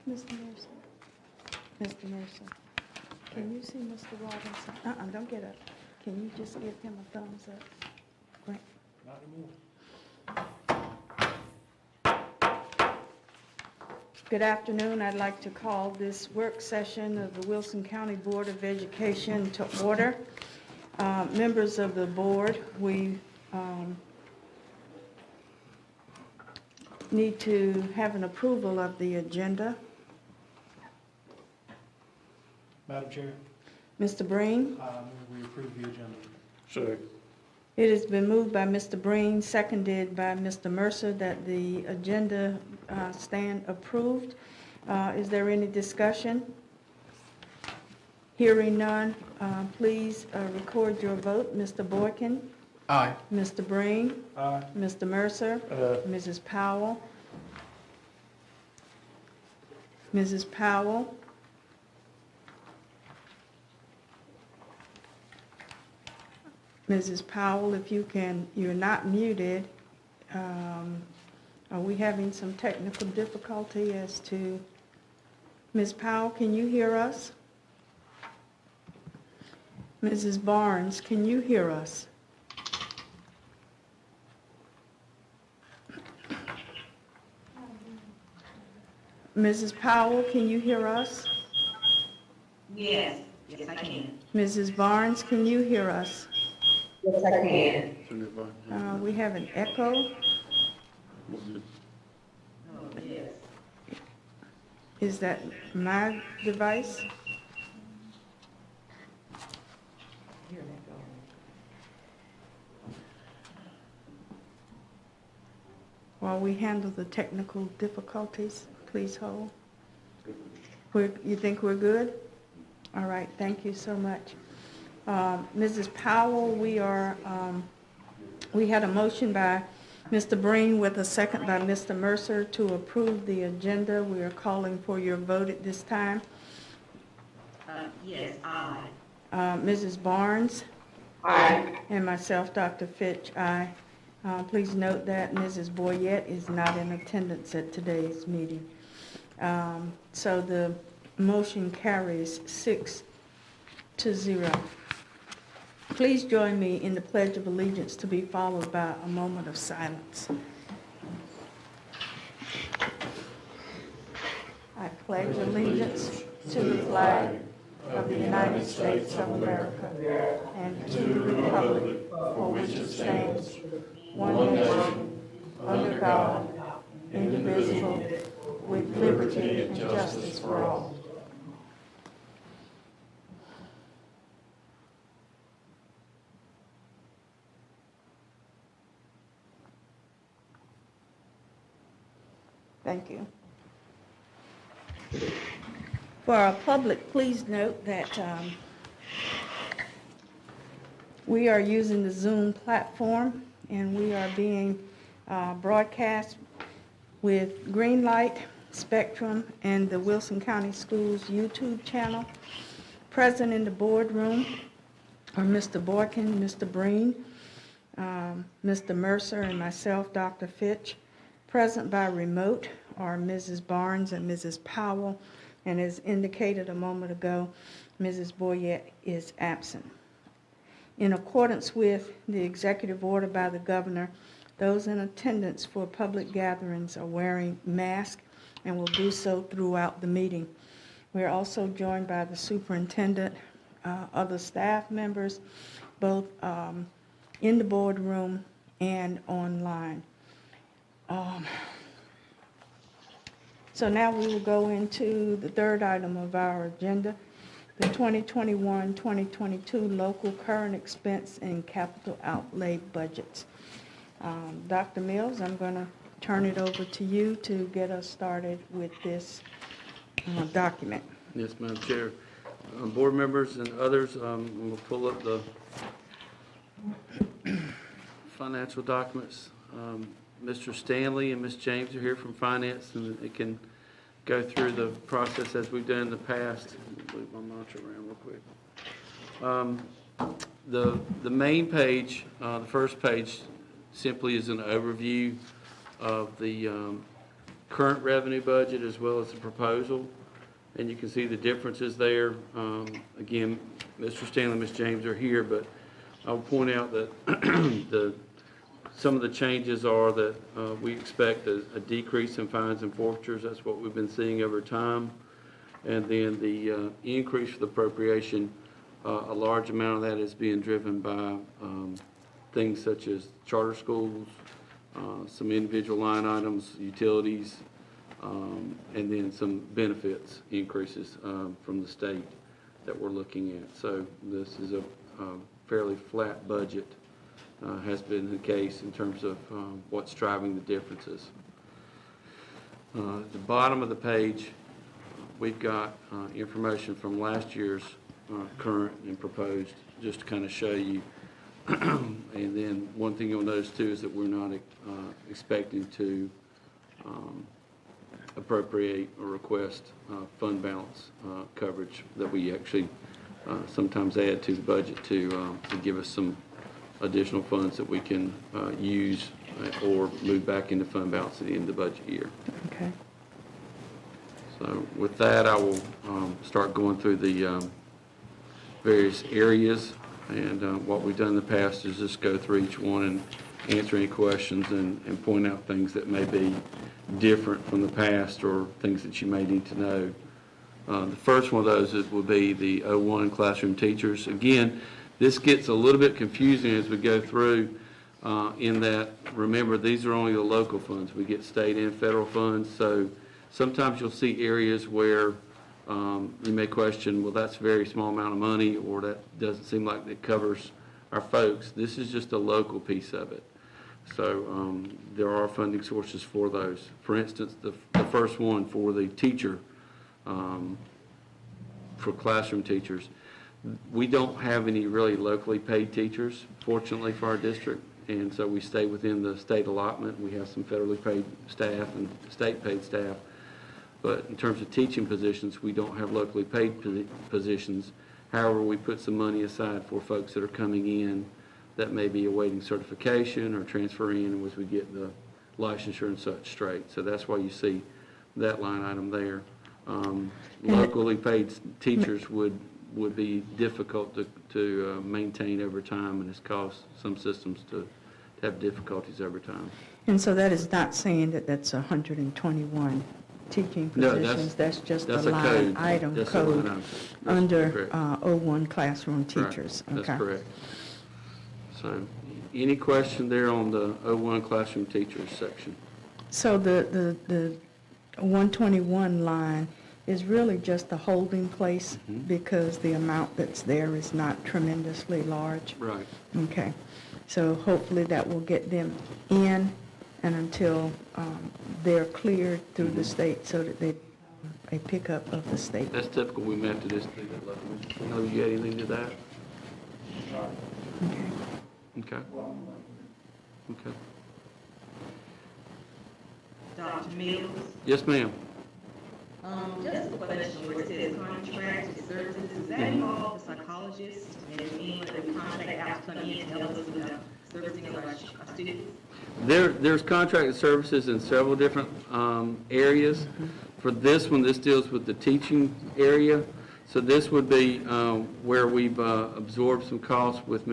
Mr. Mercer, Mr. Mercer, can you see Mr. Robinson? Don't get up. Can you just give him a thumbs up? Great. Not anymore. Good afternoon. I'd like to call this work session of the Wilson County Board of Education to order. Members of the board, we need to have an approval of the agenda. Madam Chair, Mr. Breen? we approve the agenda. Sure. It has been moved by Mr. Breen, seconded by Mr. Mercer, that the agenda stand approved. Is there any discussion? Hearing none, please record your vote. Mr. Boykin? Aye. Mr. Breen? Aye. Mr. Mercer? Mrs. Powell? Mrs. Powell? Mrs. Powell, if you can, you're not muted. Are we having some technical difficulty as to... Ms. Powell, can you hear us? Mrs. Barnes, can you hear us? Mrs. Powell, can you hear us? Yes, yes I can. Mrs. Barnes, can you hear us? Yes I can. We have an echo. Oh, yes. Is that my device? Here they go. While we handle the technical difficulties, please hold. You think we're good? All right, thank you so much. Mrs. Powell, we had a motion by Mr. Breen with a second by Mr. Mercer to approve the agenda. We are calling for your vote at this time. Yes, aye. Mrs. Barnes? Aye. And myself, Dr. Fitch, aye. Please note that Mrs. Boyette is not in attendance at today's meeting. So the motion carries 6-0. Please join me in the Pledge of Allegiance, to be followed by a moment of silence. I pledge allegiance to the flag of the United States of America and to the republic for which it stands, one nation, under God, indivisible, with liberty and justice for all. Thank you. For our public, please note that we are using the Zoom platform, and we are being broadcast with Green Light, Spectrum, and the Wilson County Schools YouTube channel. Present in the boardroom are Mr. Boykin, Mr. Breen, Mr. Mercer, and myself, Dr. Fitch. Present by remote are Mrs. Barnes and Mrs. Powell, and as indicated a moment ago, Mrs. Boyette is absent. In accordance with the executive order by the governor, those in attendance for public gatherings are wearing masks and will do so throughout the meeting. We are also joined by the superintendent, other staff members, both in the boardroom and online. So now we will go into the third item of our agenda, the 2021-2022 local current expense and capital outlay budgets. Dr. Mills, I'm going to turn it over to you to get us started with this document. Yes, Madam Chair. Board members and others, we'll pull up the financial documents. Mr. Stanley and Ms. James are here from Finance, and they can go through the process as we've done in the past. Move my monitor around real quick. The main page, the first page, simply is an overview of the current revenue budget as well as the proposal, and you can see the differences there. Again, Mr. Stanley and Ms. James are here, but I'll point out that some of the changes are that we expect a decrease in fines and forfeitures. That's what we've been seeing over time. And then the increase for the appropriation, a large amount of that is being driven by things such as charter schools, some individual line items, utilities, and then some benefits increases from the state that we're looking at. So this is a fairly flat budget, has been the case in terms of what's driving the differences. At the bottom of the page, we've got information from last year's current and proposed, just to kind of show you. And then one thing you'll notice too is that we're not expecting to appropriate or request fund balance coverage that we actually sometimes add to the budget to give us some additional funds that we can use or move back into fund balance at the end of the budget year. Okay. So with that, I will start going through the various areas, and what we've done in the past is just go through each one and answer any questions and point out things that may be different from the past or things that you may need to know. The first one of those will be the 01 classroom teachers. Again, this gets a little bit confusing as we go through in that, remember, these are only the local funds. We get state and federal funds, so sometimes you'll see areas where you may question, well, that's a very small amount of money, or that doesn't seem like it covers our folks. This is just a local piece of it. So there are funding sources for those. For instance, the first one for the teacher, for classroom teachers, we don't have any really locally paid teachers, fortunately for our district, and so we stay within the state allotment. We have some federally paid staff and state paid staff, but in terms of teaching positions, we don't have locally paid positions. However, we put some money aside for folks that are coming in that may be awaiting certification or transferring as we get the licensure and such straight. So that's why you see that line item there. Locally paid teachers would be difficult to maintain over time, and it's caused some systems to have difficulties over time. And so that is not saying that that's 121 teaching positions. That's just a line item code under 01 classroom teachers. Right. Okay. That's correct. So any question there on the 01 classroom teachers section? So the 121 line is really just a holding place because the amount that's there is not tremendously large. Right. Okay. So hopefully that will get them in and until they're cleared through the state so that they a pickup of the state. That's typical. We mapped this to that level. You know, you had anything to that? Okay. Okay. Okay. Dr. Mills? Yes, ma'am. Just a question where it says contracted services, does that involve the psychologist and anyone that we contract out to come in to help us with the servicing of our students? There's contracted services in several different areas. For this one, this deals with the teaching area. So this would be where we've absorbed some costs with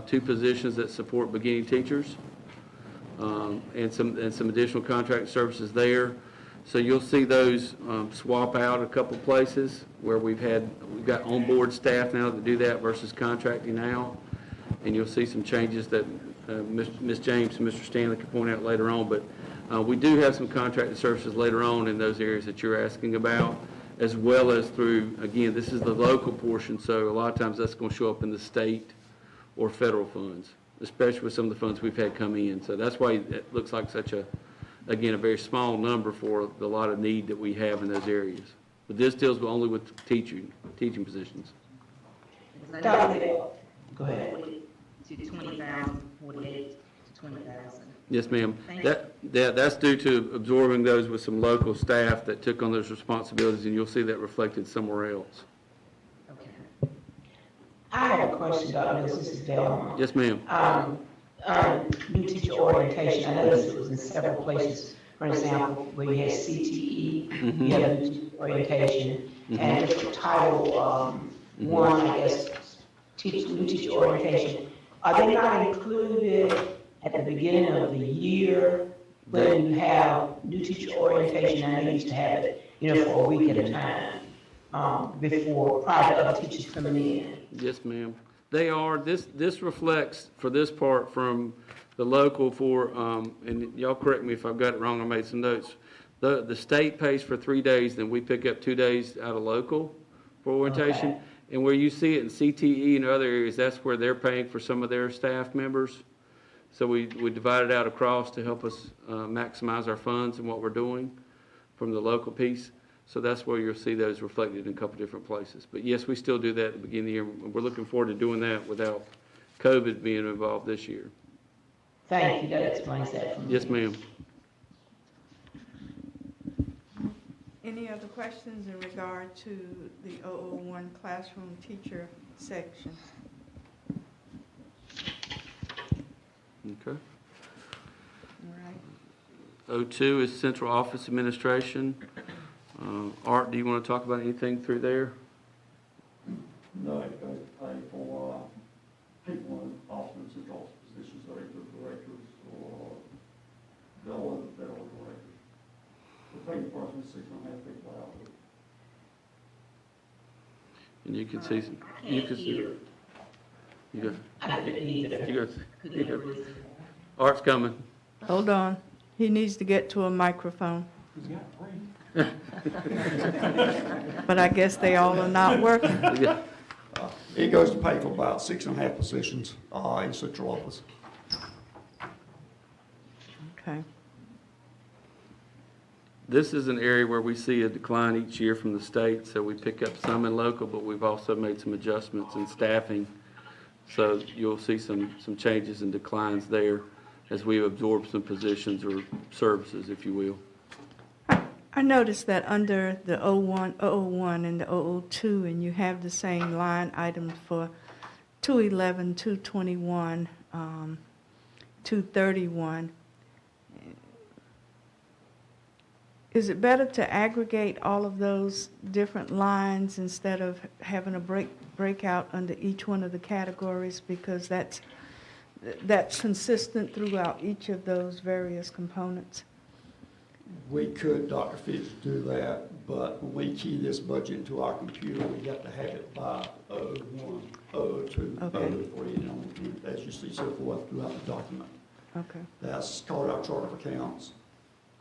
two positions that support beginning teachers, and some additional contract services there. So you'll see those swap out a couple places where we've got onboard staff now that do that versus contracting out, and you'll see some changes that Ms. James and Mr. Stanley can point out later on. But we do have some contracted services later on in those areas that you're asking about, as well as through, again, this is the local portion, so a lot of times that's going to show up in the state or federal funds, especially with some of the funds we've had come in. So that's why it looks like such a, again, a very small number for the lot of need that we have in those areas. But this deals only with teaching positions. Go ahead. To 20,048. 20,000. Yes, ma'am. Thank you. That's due to absorbing those with some local staff that took on those responsibilities, and you'll see that reflected somewhere else. Okay. I have a question, Dr. Mills. This is Delma. Yes, ma'am. New teacher orientation, I noticed it was in several places. For example, where you had CTE, you have new teacher orientation, and just Title One, I guess, new teacher orientation. Are they not included at the beginning of the year when you have new teacher orientation? I know you used to have it, for a week at a time, before, prior to other teachers coming in. Yes, ma'am. They are. This reflects, for this part, from the local for, and y'all correct me if I've got it wrong, I made some notes. The state pays for 3 days, then we pick up 2 days out of local for orientation. Okay. And where you see it in CTE and other areas, that's where they're paying for some of their staff members. So we divide it out across to help us maximize our funds and what we're doing from the local piece. So that's where you'll see those reflected in a couple different places. But yes, we still do that at the beginning of the year. We're looking forward to doing that without COVID being involved this year. Thank you, that explains that for me. Yes, ma'am. Any other questions in regard to the 001 classroom teacher section? Okay. All right. 02 is central office administration. Art, do you want to talk about anything through there? No, it goes to pay for people in office and office positions, or either directors or fellow directors. The pay department is 6.5 people out. And you can see, you can see. You go. I couldn't either. You go. Art's coming. Hold on. He needs to get to a microphone. He's got 3. But I guess they all are not working. Yeah. It goes to pay for about 6.5 positions in central office. Okay. This is an area where we see a decline each year from the state, so we pick up some in local, but we've also made some adjustments in staffing. So you'll see some changes and declines there as we absorb some positions or services, if you will. I noticed that under the 001 and the 002, and you have the same line items for 211, 221, 231. Is it better to aggregate all of those different lines instead of having a breakout under each one of the categories, because that's consistent throughout each of those various components? We could, Dr. Fitz, do that, but when we key this budget into our computer, we have to have it by 001, 002, Okay. 003, and as you see so forth throughout the document. Okay. That's called our chart of accounts.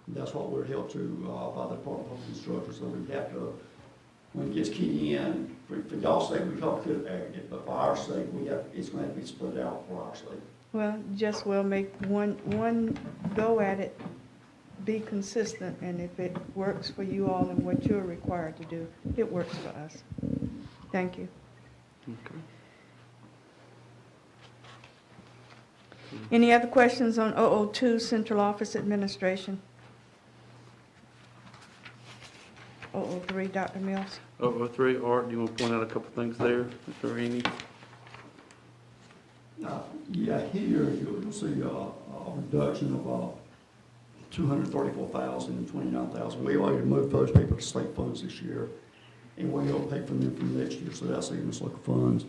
That's what we're held to by the Department of Instructors, so we have to, when it gets keyed in, for y'all's sake, we probably could aggregate, but for our sake, it's going to have to be split out for our sake. Well, just well make one go at it, be consistent, and if it works for you all and what you're required to do, it works for us. Thank you. Okay. Any other questions on 002, Central Office Administration? 003, Dr. Mills? 003, Art, do you want to point out a couple things there, Mr. Rainey? Yeah, here you'll see a reduction of 234,000 and 29,000. We already moved those people to state funds this year, and we'll pay for them from next year, so that's even local funds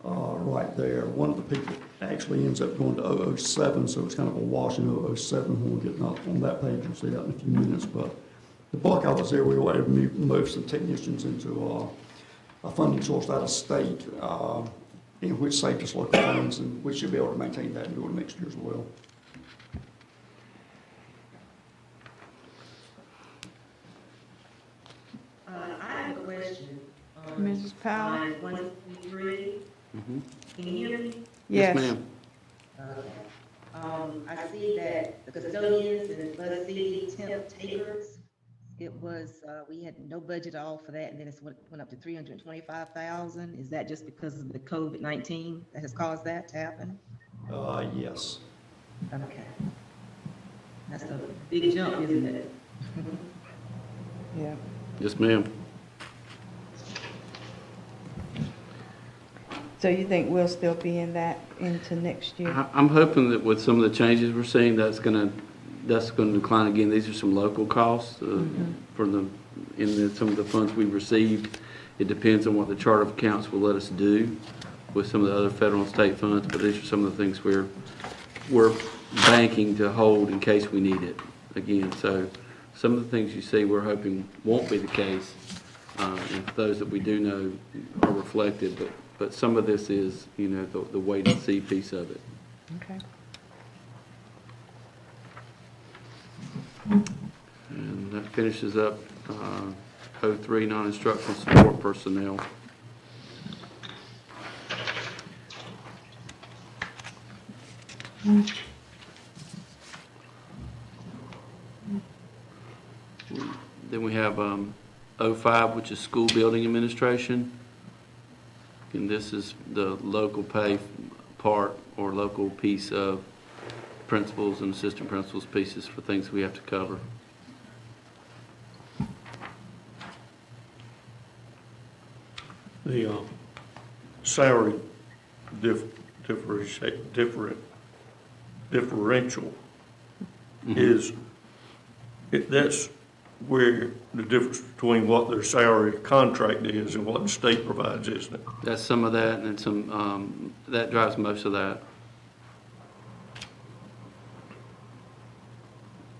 right there. One of the people actually ends up going to 007, so it's kind of a wash in 007 when we get on that page. You'll see that in a few minutes, but the bulk of us there, we were able to move some technicians into a funding source out of state, in which saved us local funds, and we should be able to maintain that and do it next year as well. I have a question. Mrs. Powell? Line 123, Mm-hmm. can you hear me? Yes. ma'am. Okay. I see that the custodians and bus city temp takers, it was, we had no budget at all for that, and then it went up to 325,000. Is that just because of the COVID-19 that has caused that to happen? Yes. Okay. That's a big jump, isn't it? Yeah. Yes, ma'am. So you think we'll still be in that into next year? I'm hoping that with some of the changes we're seeing, that's gonna decline again. These are some local costs for some of the funds we received. It depends on what the chart of accounts will let us do with some of the other federal and state funds, but these are some of the things we're banking to hold in case we need it again. So some of the things you see, we're hoping won't be the case, and those that we do know are reflected, but some of this is, the wait and see piece of it. Okay. And that finishes up 03 non-instructional support personnel. Then we have 05, which is school building administration. And this is the local pay part or local piece of principals and assistant principals pieces for things we have to cover. The salary differential is, that's where the difference between what their salary contract is and what the state provides, isn't it? That's some of that, and some, that drives most of that.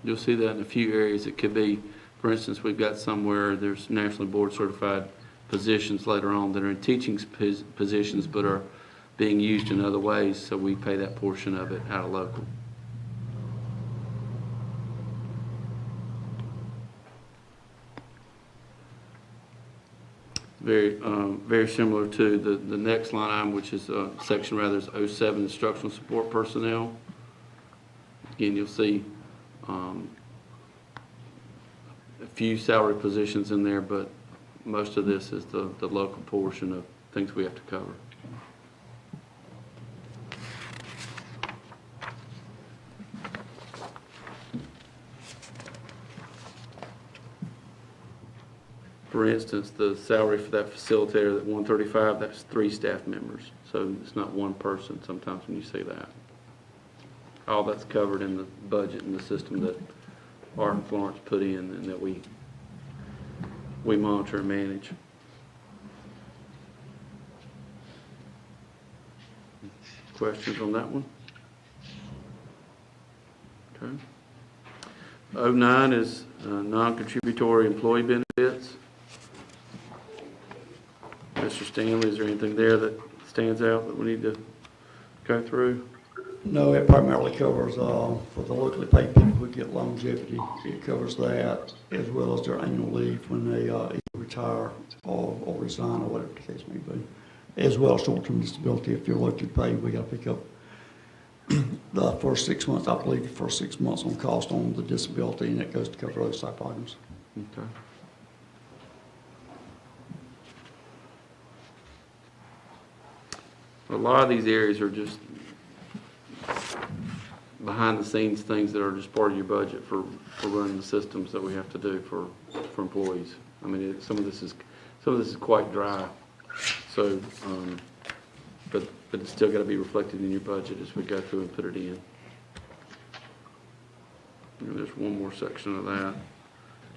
You'll see that in a few areas. It could be, for instance, we've got somewhere there's nationally board certified positions later on that are in teaching positions but are being used in other ways, so we pay that portion of it out of local. Very similar to the next line item, which is section rather is 07 instructional support personnel. Again, you'll see a few salary positions in there, but most of this is the local portion of things we have to cover. For instance, the salary for that facilitator, that 135, that's 3 staff members. So it's not one person sometimes when you say that. All that's covered in the budget and the system that Art and Florence put in and that we monitor and manage. Questions on that one? Okay. 09 is non-contributory employee benefits. Mr. Stanley, is there anything there that stands out that we need to go through? No, it primarily covers, for the locally paid people who get longevity, it covers that, as well as their annual leave when they either retire or resign or whatever the case may be. As well as short-term disability, if you're locally paid, we gotta pick up the first 6 months, I believe, the first 6 months on cost on the disability, and it goes to cover those type items. Okay. A lot of these areas are just behind the scenes things that are just part of your budget for running the systems that we have to do for employees. I mean, some of this is quite dry. So, but it's still got to be reflected in your budget as we go through and put it in. And there's one more section of that,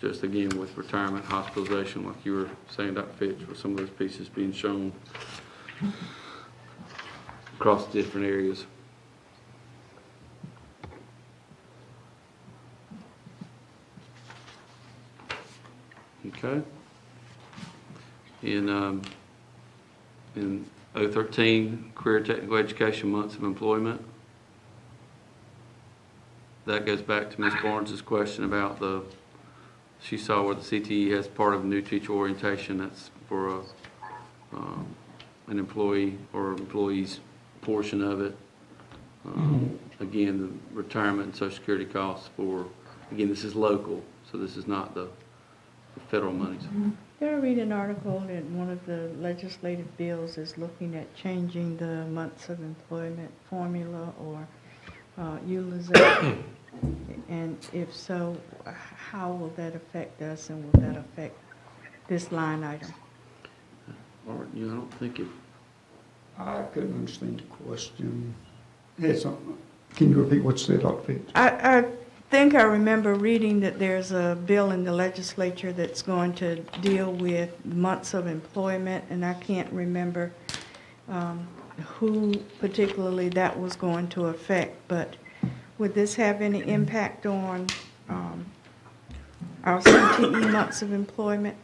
just again with retirement, hospitalization, like you were saying, Dr. Fitch, with some of those pieces being shown across different areas. Okay. In 013, career technical education months of employment. That goes back to Ms. Barnes's question about she saw where the CTE has part of new teacher orientation. That's for an employee or employee's portion of it. Again, the retirement and Social Security costs again, this is local, so this is not the federal monies. Did I read an article that one of the legislative bills is looking at changing the months of employment formula or utilization? And if so, how will that affect us, and will that affect this line item? Or, I don't think it, I couldn't understand the question. Can you repeat what you said, Dr. Fitch? I think I remember reading that there's a bill in the legislature that's going to deal with months of employment, and I can't remember who particularly that was going to affect, but would this have any impact on our CTE months of employment?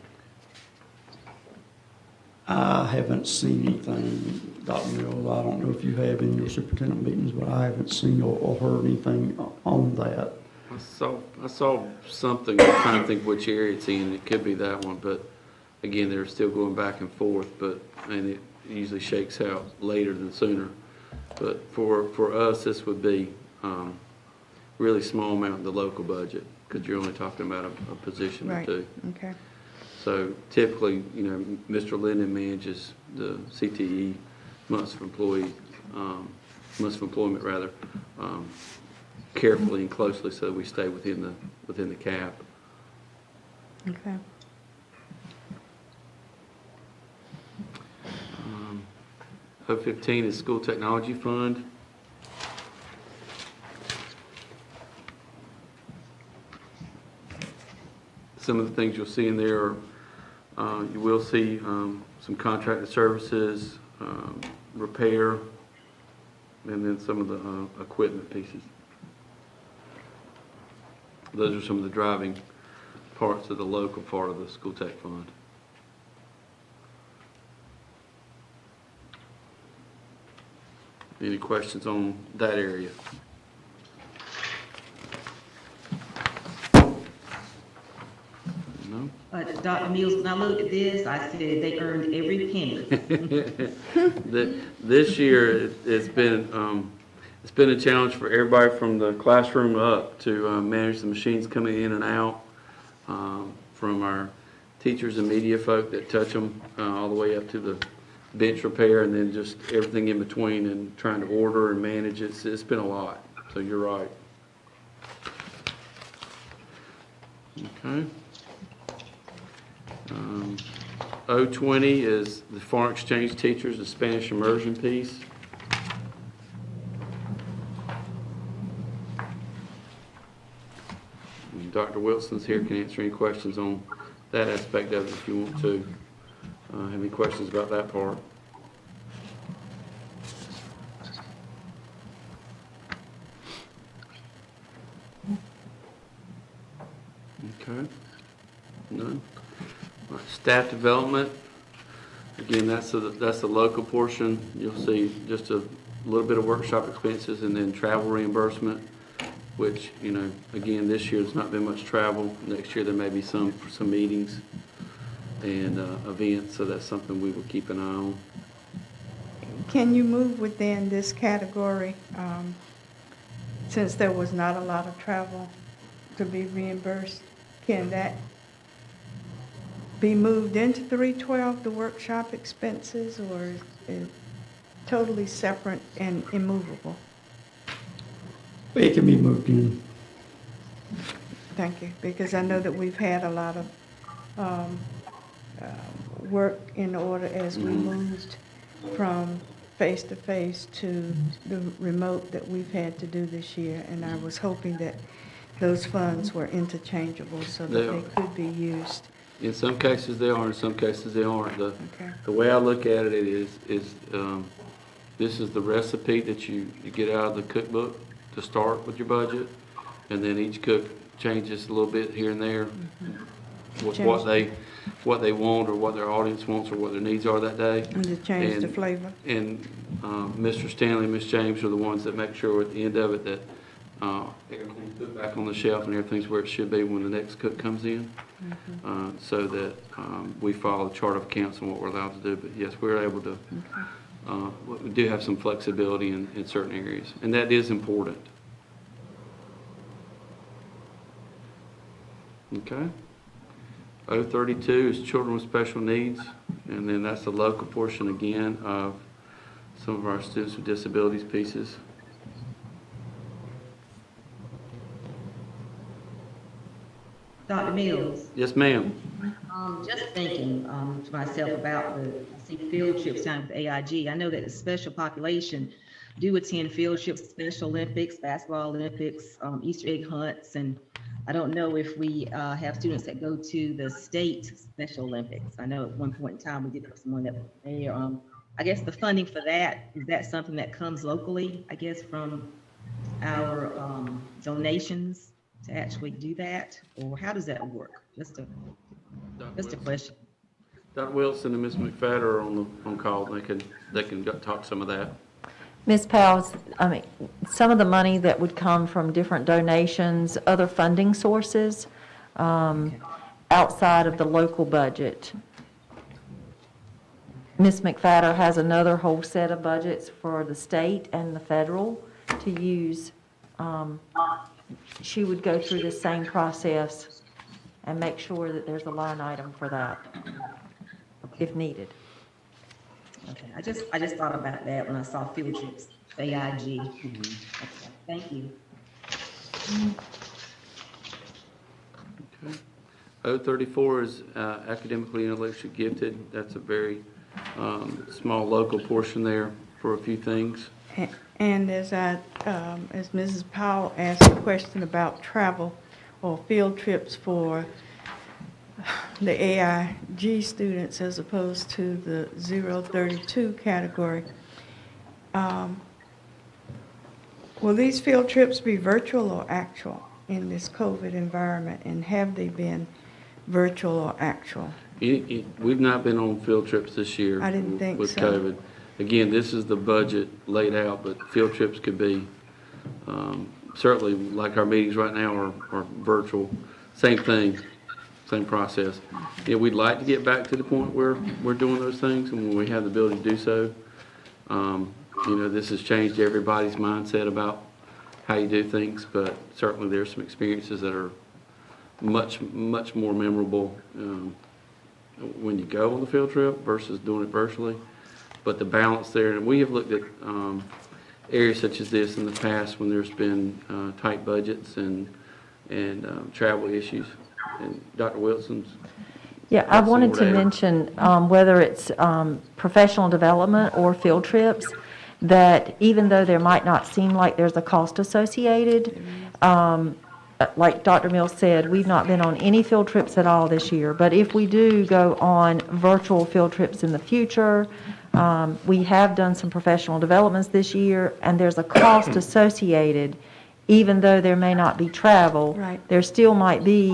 I haven't seen anything, Dr. Mills. I don't know if you have in your superintendent meetings, but I haven't seen or heard anything on that. I saw something, I'm trying to think which area it's in, it could be that one, but again, they're still going back and forth, and it usually shakes out later than sooner. But for us, this would be really small amount in the local budget, because you're only talking about a position or Right. two. Okay. So typically, Mr. Linden manages the CTE months of employment rather, carefully and closely, so we stay within the cap. Okay. 015 is School Technology Fund. Some of the things you'll see in there are, you will see some contracted services, repair, and then some of the equipment pieces. Those are some of the driving parts of the local part of the School Tech Fund. Any questions on that area? No? Dr. Mills, when I looked at this, I said they earned every penny. This year, it's been a challenge for everybody from the classroom up to manage the machines coming in and out, from our teachers and media folk that touch them all the way up to the bench repair, and then just everything in between, and trying to order and manage it. It's been a lot, so you're right. Okay. 020 is the foreign exchange teachers, the Spanish immersion piece. And Dr. Wilson's here, can answer any questions on that aspect of it if you want to. Have any questions about that part? Okay. None. All right, staff development. Again, that's the local portion. You'll see just a little bit of workshop expenses and then travel reimbursement, which, again, this year there's not been much travel. Next year there may be some for some meetings and events, so that's something we will keep an eye on. Can you move within this category, since there was not a lot of travel to be reimbursed? Can that be moved into 312, the workshop expenses, or is it totally separate and immovable? It can be moved in. Thank you, because I know that we've had a lot of work in order as we moved from face-to-face to the remote that we've had to do this year, and I was hoping that those funds were interchangeable so that they could be used. In some cases they are, in some cases they aren't. Okay. The way I look at it is this is the recipe that you get out of the cookbook to start with your budget, and then each cook changes a little bit here and there, what they want or what their audience wants or what their needs are that day. And to change the flavor. And Mr. Stanley and Ms. James are the ones that make sure at the end of it that everything's put back on the shelf and everything's where it should be when the next cook comes in, so that we follow the chart of accounts and what we're allowed to do. But yes, we're able to, we do have some flexibility in certain areas, and that is important. Okay. 032 is children with special needs, and then that's the local portion again of some of our students with disabilities pieces. Dr. Mills, Yes, ma'am. just thinking to myself about the field trips down with AIG. I know that the special population do attend field trips, Special Olympics, Basketball Olympics, Easter egg hunts, and I don't know if we have students that go to the state Special Olympics. I know at one point in time we did have someone that was there. I guess the funding for that, is that something that comes locally, I guess, from our donations to actually do that? Or how does that work? Just a question. Dr. Wilson and Ms. McFadden are on call. They can talk some of that. Ms. Powell, some of the money that would come from different donations, other funding sources, outside of the local budget. Ms. McFadden has another whole set of budgets for the state and the federal to use. She would go through the same process and make sure that there's a line item for that, if needed. Okay, I just thought about that when I saw field trips, AIG. Okay, thank you. Okay. 034 is academically and intellectually gifted. That's a very small local portion there for a few things. And as Mrs. Powell asked a question about travel or field trips for the AIG students as opposed to the 032 category, will these field trips be virtual or actual in this COVID environment, and have they been virtual or actual? We've not been on field trips this year. I didn't think with so. COVID. Again, this is the budget laid out, but field trips could be, certainly like our meetings right now are virtual. Same thing, same process. Yeah, we'd like to get back to the point where we're doing those things and when we have the ability to do so. This has changed everybody's mindset about how you do things, but certainly there's some experiences that are much more memorable when you go on the field trip versus doing it virtually. But the balance there, and we have looked at areas such as this in the past when there's been tight budgets and travel issues. And Dr. Wilson's. Yeah, I wanted to mention, whether it's professional development or field trips, that even though there might not seem like there's a cost associated, like Dr. Mills said, we've not been on any field trips at all this year. But if we do go on virtual field trips in the future, we have done some professional developments this year, and there's a cost associated. Even though there may not be travel, Right. there still might be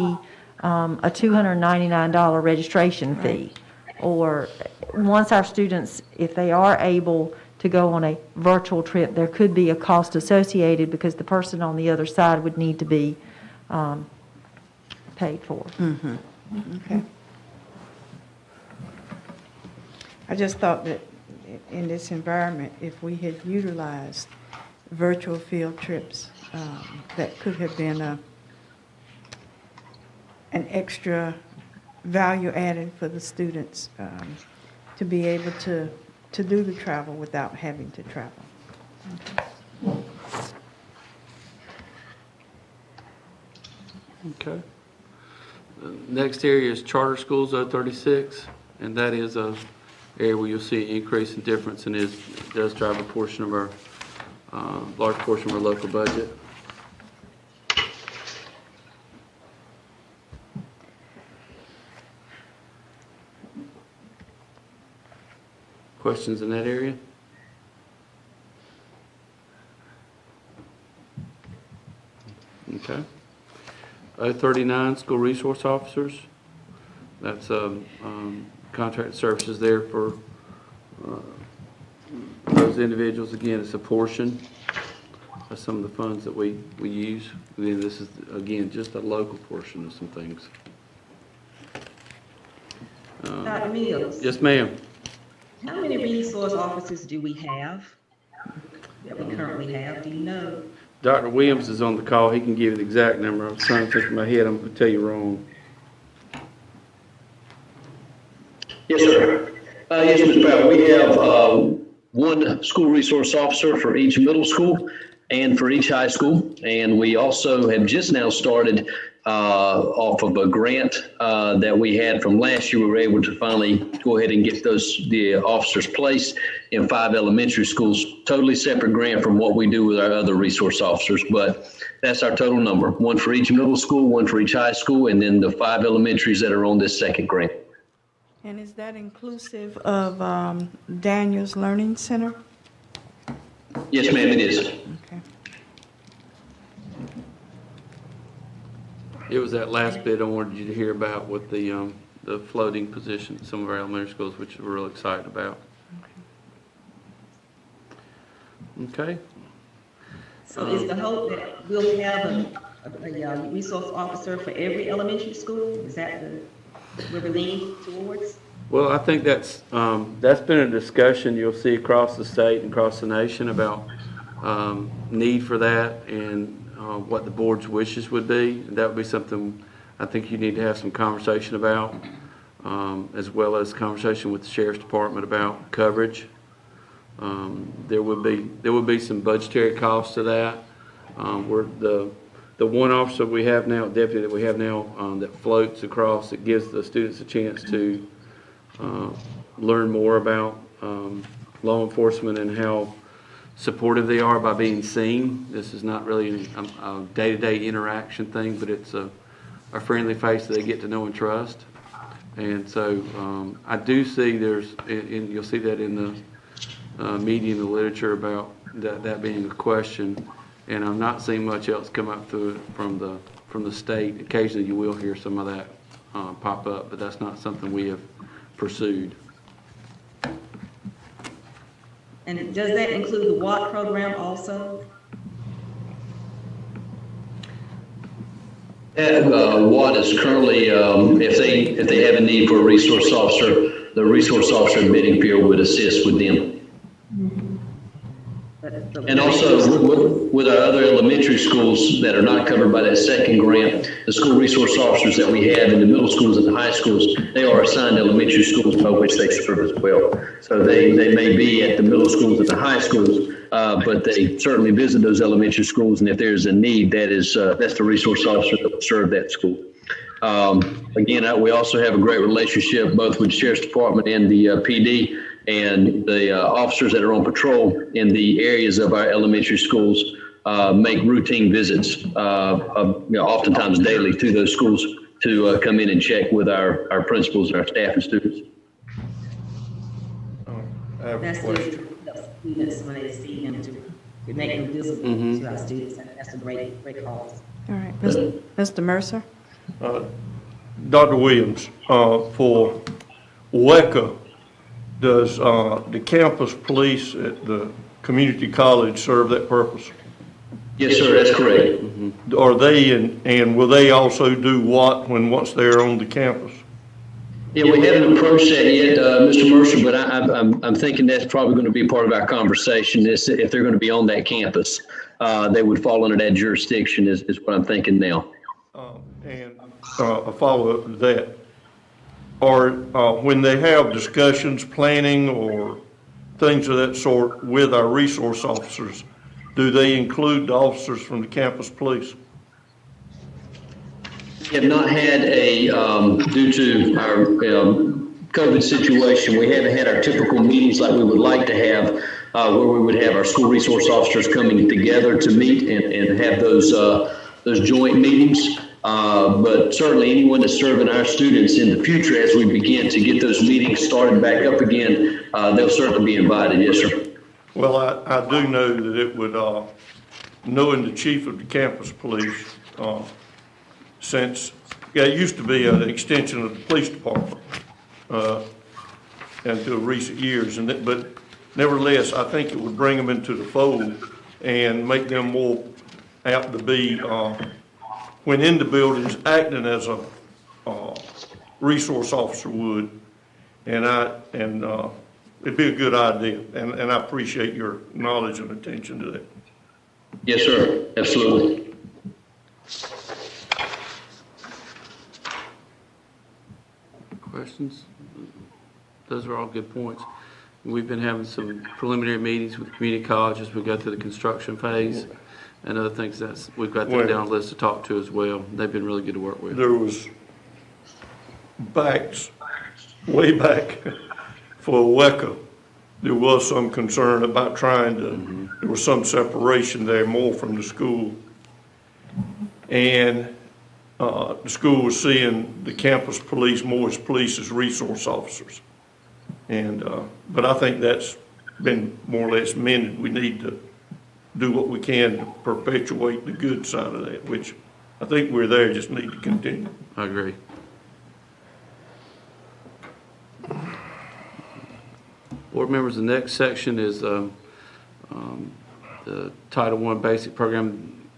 a $299 registration fee. Or once our students, if they are able to go on a virtual trip, there could be a cost associated because the person on the other side would need to be paid for. Okay. I just thought that in this environment, if we had utilized virtual field trips, that could have been an extra value added for the students to be able to do the travel without having to travel. Okay. Next area is Charter Schools 036, and that is a area where you'll see an increase in difference, and it does drive a portion of our, large portion of our local budget. Questions in that area? Okay. 039, school resource officers. That's contract services there for those individuals. Again, it's a portion of some of the funds that we use. And then this is, again, just a local portion of some things. Dr. Mills, Yes, ma'am. how many resource officers do we have that we currently have? Do you know? Dr. Williams is on the call. He can give you the exact number. I'm trying to think in my head. I'm going to tell you wrong. Yes, sir. Yes, Mr. Powell, we have one school resource officer for each middle school and for each high school. And we also have just now started off of a grant that we had from last year. We were able to finally go ahead and get the officers placed in 5 elementary schools, totally separate grant from what we do with our other resource officers. But that's our total number, 1 for each middle school, 1 for each high school, and then the 5 elementaries that are on this second grant. And is that inclusive of Daniel's Learning Center? Yes, ma'am, it is. Okay. It was that last bit I wanted you to hear about with the floating position at some of our elementary schools, which we're real excited about. Okay. So is the hope that we'll have a resource officer for every elementary school? Is that where we're leaning towards? Well, I think that's been a discussion you'll see across the state and across the nation about need for that and what the board's wishes would be. That would be something I think you need to have some conversation about, as well as conversation with the sheriff's department about coverage. There would be some budgetary costs to that. Where the one officer we have now, deputy that we have now, that floats across, it gives the students a chance to learn more about law enforcement and how supportive they are by being seen. This is not really a day-to-day interaction thing, but it's a friendly face that they get to know and trust. And so I do see you'll see that in the media and the literature about that being a question. And I'm not seeing much else come up from the state. Occasionally you will hear some of that pop up, but that's not something we have pursued. And does that include the WAT program also? WAT is currently, if they have a need for a resource officer, the resource officer in bidding period would assist with them. And also with our other elementary schools that are not covered by that second grant, the school resource officers that we have in the middle schools and the high schools, they are assigned elementary schools by which they serve as well. So they may be at the middle schools and the high schools, but they certainly visit those elementary schools. And if there's a need, that's the resource officer that will serve that school. Again, we also have a great relationship both with the Sheriff's Department and the PD. And the officers that are on patrol in the areas of our elementary schools make routine visits, oftentimes daily, to those schools to come in and check with our principals and our staff and students. I have a That's question. the students when they see them to make them visible to our students. That's a great cause. All right, Mr. Mercer? Dr. Williams, for WECA, does the campus police at the community college serve that purpose? Yes, sir, that's correct. Are they, and will they also do what once they're on the campus? Yeah, we haven't approached that yet, Mr. Mercer, but I'm thinking that's probably going to be part of our conversation. Is if they're going to be on that campus, they would fall under that jurisdiction is what I'm thinking now. And a follow-up to that. Or when they have discussions, planning, or things of that sort with our resource officers, do they include the officers from the campus police? We have not had due to our COVID situation, we haven't had our typical meetings like we would like to have, where we would have our school resource officers coming together to meet and have those joint meetings. But certainly anyone that's serving our students in the future as we begin to get those meetings started back up again, they'll certainly be invited. Yes, sir. Well, I do know that it would, knowing the chief of the campus police, since it used to be an extension of the police department until recent years, but nevertheless, I think it would bring them into the fold and make them more apt to be when in the buildings acting as a resource officer would, and it'd be a good idea, and I appreciate your knowledge and attention to that. Yes, sir. Absolutely. Questions? Those are all good points. We've been having some preliminary meetings with community colleges. We go through the construction phase. and other things we've got them down the list to talk to as well. They've been really good to work with. There was way back for WECA, there was some concern about trying to, there was some separation there more from the school. And the school was seeing the campus police more as police as resource officers. And, but I think that's been more or less mended. We need to do what we can to perpetuate the good side of that, which I think we're there, just need to continue. I agree. Board members, the next section is the Title I Basic Program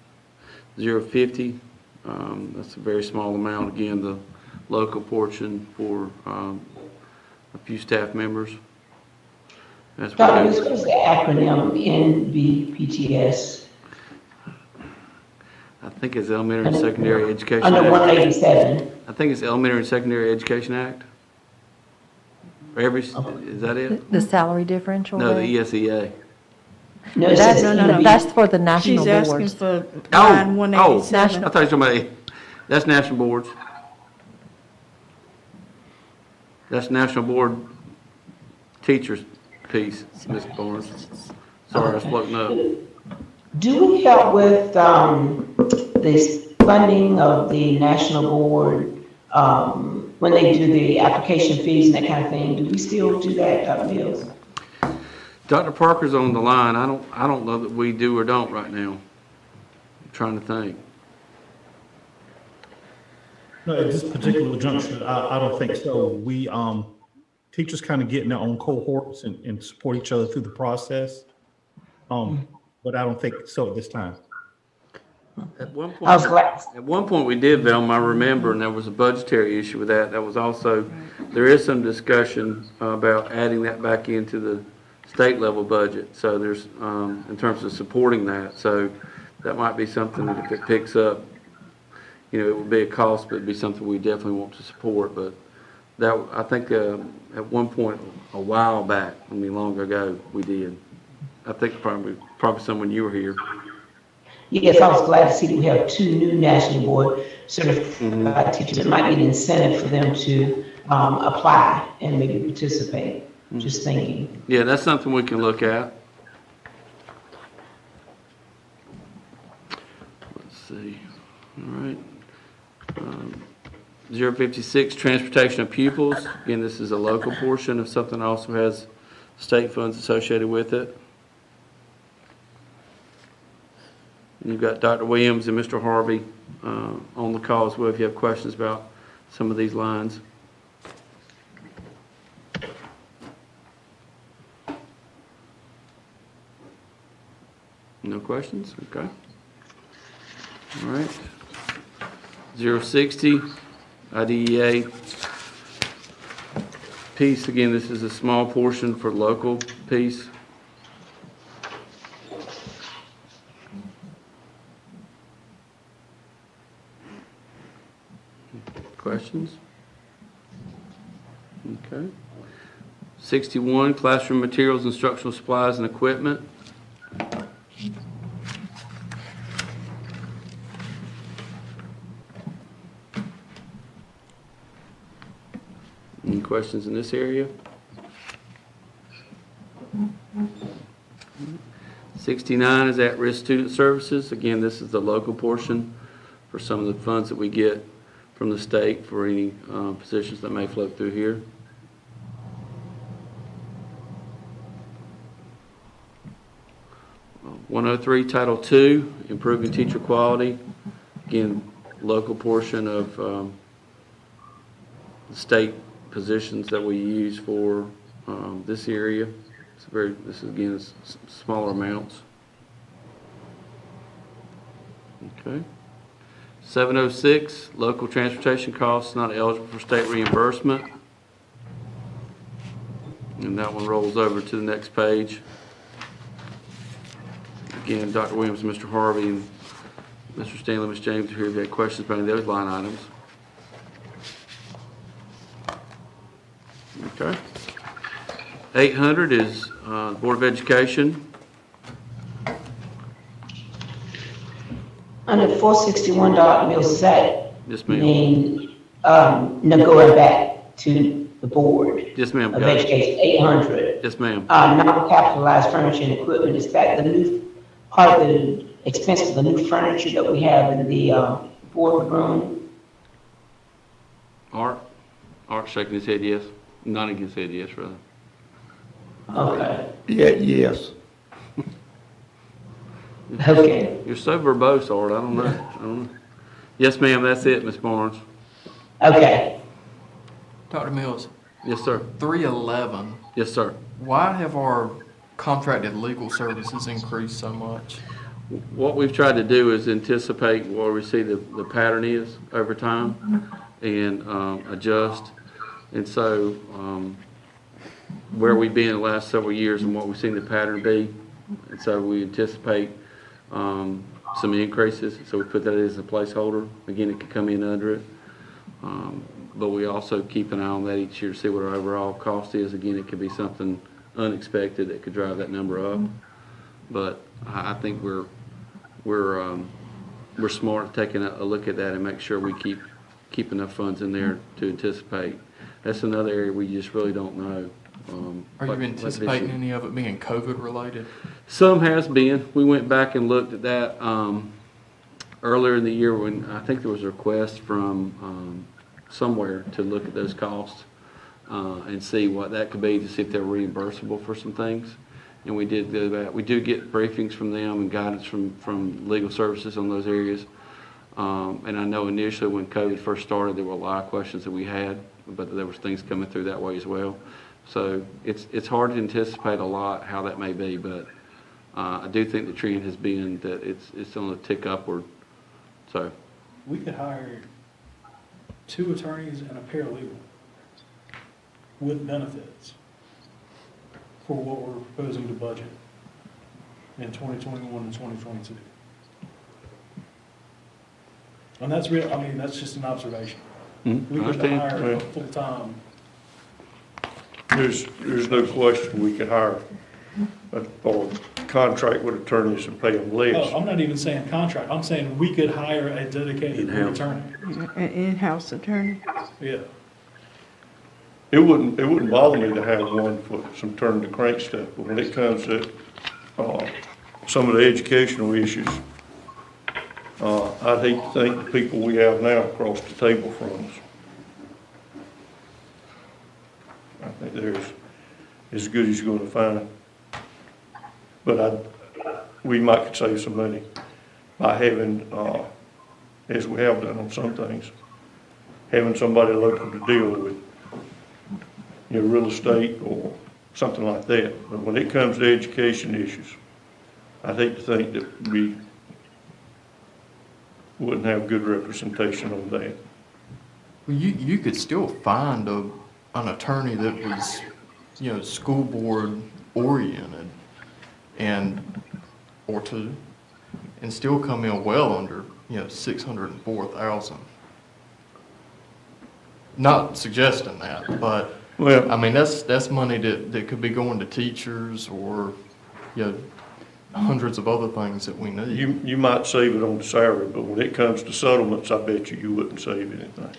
050. That's a very small amount. Again, the local portion for a few staff members. That's Dr. Lewis, what is the acronym NBPTS? I think it's Elementary and Secondary Education Under Act. 187. I think it's Elementary and Secondary Education Act. Is that it? The salary differential No, the rate? ESEA. No, it That's, says no, that's for the national She's asking boards. for Oh, line 187. I thought you were talking about, that's national boards. That's national board teachers piece, Ms. Barnes. Sorry, I was floating up. Do we help with the funding of the national board when they do the application fees and that kind of thing? Do we still do that, Dr. Mills? Dr. Parker's on the line. I don't know that we do or don't right now. I'm trying to think. No, at this particular juncture, I don't think so. We, teachers kind of get in their own cohorts and support each other through the process. But I don't think so at this time. At one I was point, glad. at one point we did, Velma, I remember, and there was a budgetary issue with that. That was also, there is some discussion about adding that back into the state level budget. So there's, in terms of supporting that. So that might be something that if it picks up, you know, it would be a cost, but it'd be something we definitely want to support. But that, I think, at one point, a while back, I mean, long ago, we did. I think probably someone you were here. Yes, I was glad to see that we have 2 new national board certified teachers. It might be an incentive for them to apply and maybe participate. Just thinking. Yeah, that's something we can look at. Let's see. All right. 056, transportation of pupils. Again, this is a local portion of something that also has state funds associated with it. And you've got Dr. Williams and Mr. Harvey on the call as well if you have questions about some of these lines. No questions? Okay. All right. 060, IDEA piece. Again, this is a small portion for local piece. Questions? Okay. 61, classroom materials, instructional supplies, and equipment. Any questions in this area? 69 is at-risk student services. Again, this is the local portion for some of the funds that we get from the state for any positions that may float through here. Uh, 103, Title II, improving teacher quality. Again, local portion of the state positions that we use for this area. This is again smaller amounts. Okay. 706, local transportation costs not eligible for state reimbursement. And that one rolls over to the next page. Again, Dr. Williams, Mr. Harvey, and Mr. Stanley, Ms. James are here if you have questions about any of those line items. Okay. 800 is Board of Education. Under 461 mills, does that Yes, ma'am. mean, no, going back to the board Yes, ma'am. of Got it. education, 800? Yes, ma'am. Non-capitalized furniture and equipment, is that the new, part of the expense of the new furniture that we have in the boardroom? Art shaking his head yes. Nodding his head yes, rather. Okay, Yeah, yes. okay. You're so verbose, Art. I don't know. Yes, ma'am. That's it, Ms. Barnes. Okay. Dr. Mills, Yes, sir. 311, Yes, sir. why have our contracted legal services increased so much? What we've tried to do is anticipate where we see the pattern is over time and adjust. And so where we've been the last several years and what we've seen the pattern be. And so we anticipate some increases. So we put that as a placeholder. Again, it could come in under it. But we also keep an eye on that each year to see what our overall cost is. Again, it could be something unexpected that could drive that number up. But I think we're smart at taking a look at that and make sure we keep enough funds in there to anticipate. That's another area we just really don't know. Are you anticipating any of it being COVID related? Some has been. We went back and looked at that earlier in the year when I think there was a request from somewhere to look at those costs and see what that could be to see if they're reimbursable for some things. And we did do that. We do get briefings from them and guidance from legal services on those areas. And I know initially when COVID first started, there were a lot of questions that we had, but there was things coming through that way as well. So it's hard to anticipate a lot how that may be, but I do think the trend has been that it's on a tick upward. So We could hire 2 attorneys and a paralegal with benefits for what we're proposing to budget in 2021 and 2022. And that's real, I mean, that's just an observation. We could understand. hire a full-time, There's no question we could hire or contract with attorneys and pay them less. oh, I'm not even saying contract, I'm saying we could hire a dedicated In-house. attorney. An in-house attorney. Yeah. It wouldn't bother me to have one for some turn the crank stuff, but when it comes to some of the educational issues, I'd hate to think the people we have now across the table from us. I think there's as good as you're going to find. But we might could save some money by having, as we have done on some things, having somebody local to deal with, real estate or something like that. But when it comes to education issues, I'd hate to think that we wouldn't have good representation on that. Well, you could still find an attorney that was, school board oriented or 2, and still come in well under, $604,000. Not suggesting that, but Well, I mean, that's money that could be going to teachers or, hundreds of other things that we need. you might save it on the salary, but when it comes to settlements, I bet you wouldn't save anything.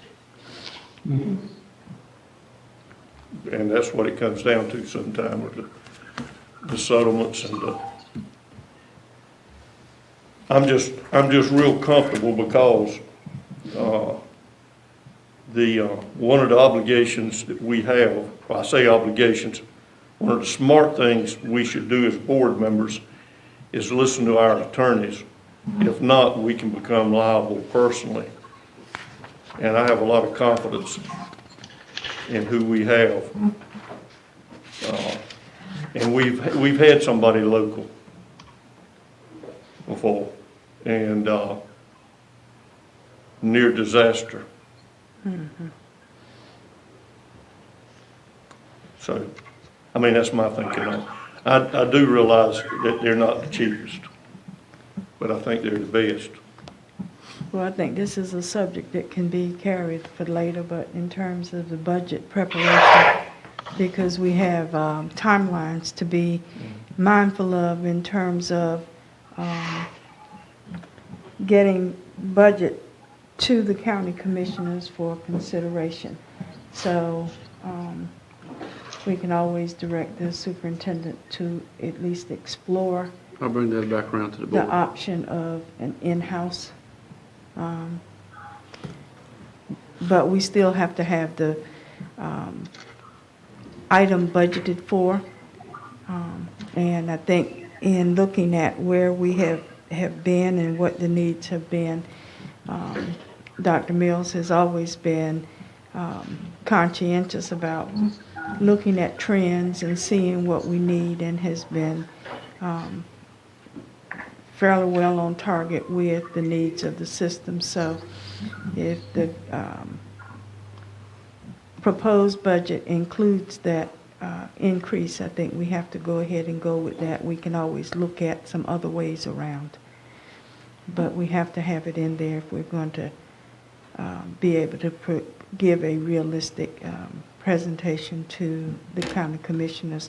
And that's what it comes down to sometimes, with the settlements and I'm just real comfortable because one of the obligations that we have, well, I say obligations, one of the smart things we should do as board members is listen to our attorneys. If not, we can become liable personally. And I have a lot of confidence in who we have. And we've had somebody local before, and near disaster. So, I mean, that's my thinking on it. I do realize that they're not the cheapest, but I think they're the best. Well, I think this is a subject that can be carried for later, but in terms of the budget preparation, because we have timelines to be mindful of in terms of getting budget to the county commissioners for consideration. So we can always direct the superintendent to at least explore I'll bring that back around to the the board. option of an in-house. But we still have to have the item budgeted for. And I think in looking at where we have been and what the needs have been, Dr. Mills has always been conscientious about looking at trends and seeing what we need, and has been fairly well on target with the needs of the system. So if the proposed budget includes that increase, I think we have to go ahead and go with that. We can always look at some other ways around, but we have to have it in there if we're going to be able to give a realistic presentation to the county commissioners